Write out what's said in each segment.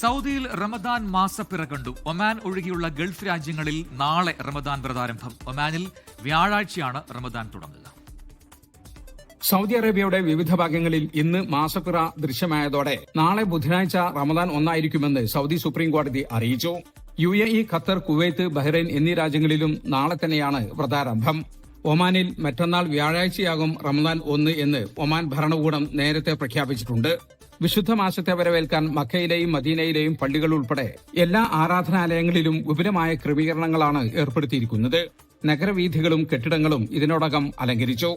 സൗദിയിൽ റമദാൻ മാസപ്പിറ കണ്ടു. ഒമാൻ ഒഴികെയുള്ള ഗൾഫ് രാജ്യങ്ങളിൽ നാളെ റമദാൻ വ്രതാരംഭം. ഒമാനിൽ വ്യാഴാഴ്ചയാണ് റമദാൻ തുടങ്ങുക. സൗദി അറേബ്യയുടെ വിവിധ ഭാഗങ്ങളിൽ ഇന്ന് മാസപ്പിറ ദൃശ്യമായതോടെ നാളെ ബുധനാഴ്ച റമദാൻ ഒന്നായിരിക്കുമെന്ന് സൗദി സുപ്രീം കോടതി അറിയിച്ചു. UAE, ഖത്തർ, കുവൈത്ത്, ബഹ്റൈൻ എന്നീ രാജ്യങ്ങളിലും നാളെ തന്നെയാണ് വ്രതാരംഭം. ഒമാനിൽ മറ്റന്നാൾ വ്യാഴാഴ്ചയാകും റമദാൻ 1 എന്ന് ഒമാൻ ഭരണകൂടം നേരത്തെ പ്രഖ്യാപിച്ചിട്ടുണ്ട്. വിശുദ്ധ മാസത്തെ വരവേൽക്കാൻ മക്കയിലെയും മദീനയിലെയും പള്ളികൾ ഉൾപ്പെടെ എല്ലാ ആരാധനാലയങ്ങളിലും വിപുലമായ ക്രമീകരണങ്ങളാണ് ഏർപ്പെടുത്തിയിരിക്കുന്നത്. നഗരവീഥികളും കെട്ടിടങ്ങളും ഇതിനോടകം അലങ്കരിച്ചു.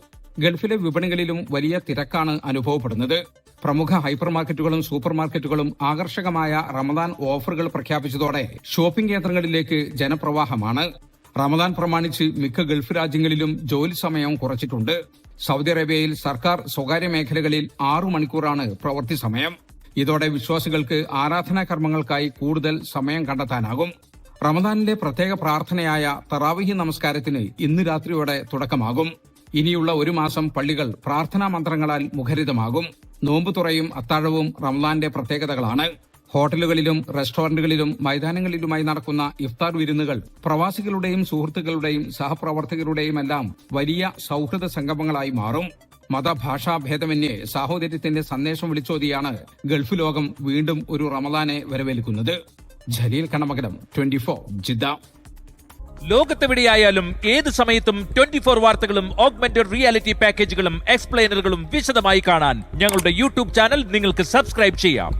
ഗൾഫിലെ വിപണികളിലും വലിയ തിരക്കാണ് അനുഭവപ്പെടുന്നത്. പ്രമുഖ ഹൈപ്പർ മാർക്കറ്റുകളും സൂപ്പർ മാർക്കറ്റുകളും ആകർഷകമായ റമദാൻ ഓഫറുകൾ പ്രഖ്യാപിച്ചതോടെ ഷോപ്പിംഗ് കേന്ദ്രങ്ങളിലേക്ക് ജനപ്രവാഹമാണ്. റമദാൻ പ്രമാണിച്ച് മിക്ക ഗൾഫ് രാജ്യങ്ങളിലും ജോലി സമയം കുറച്ചിട്ടുണ്ട്. സൗദി അറേബ്യയിൽ സർക്കാർ സ്വകാര്യ മേഖലകളിൽ 6 മണിക്കൂറാണ് പ്രവൃത്തി സമയം. ഇതോടെ വിശ്വാസികൾക്ക് ആരാധനാ കർമ്മങ്ങൾക്കായി കൂടുതൽ സമയം കണ്ടെത്താനാകും. റമദാനിലെ പ്രത്യേക പ്രാർത്ഥനയായ തറാവിഹി നമസ്കാരത്തിന് ഇന്ന് രാത്രിയോടെ തുടക്കമാകും. ഇനിയുള്ള ഒരു മാസം പള്ളികൾ പ്രാർത്ഥനാ മന്ത്രങ്ങളാൽ മുഖരിതമാകും. നോമ്പുതുറയും അത്താഴവും റമദാന്റെ പ്രത്യേകതകളാണ്. ഹോട്ടലുകളിലും റെസ്റ്റോറന്റുകളിലും മൈതാനങ്ങളിലുമായി നടക്കുന്ന ഇഫ്താർ വിരുന്നുകൾ പ്രവാസികളുടെയും സുഹൃത്തുക്കളുടെയും സഹപ്രവർത്തകരുടെയുമെല്ലാം വലിയ സൌഹൃദ സംഗമങ്ങളായി മാറും. മതഭാഷാ ഭേദമന്യേ സാഹോദര്യത്തിന്റെ സന്ദേശം വിളിച്ചോതിയാണ് ഗൾഫ് ലോകം വീണ്ടും ഒരു റമദാനെ വരവേൽക്കുന്നത്. ജലീൽ കണമകലം, 24 ജിദ്ദ. ലോകത്തെവിടെയായാലും ഏത് സമയത്തും 24 വാർത്തകളും ഓഗ്മെന്റഡ് റിയാലിറ്റി പാക്കേജുകളും എക്സ്പ്ലെയിനറുകളും വിശദമായി കാണാൻ ഞങ്ങളുടെ യൂട്യൂബ് ചാനൽ നിങ്ങൾക്ക് സബ്സ്ക്രൈബ് ചെയ്യാം.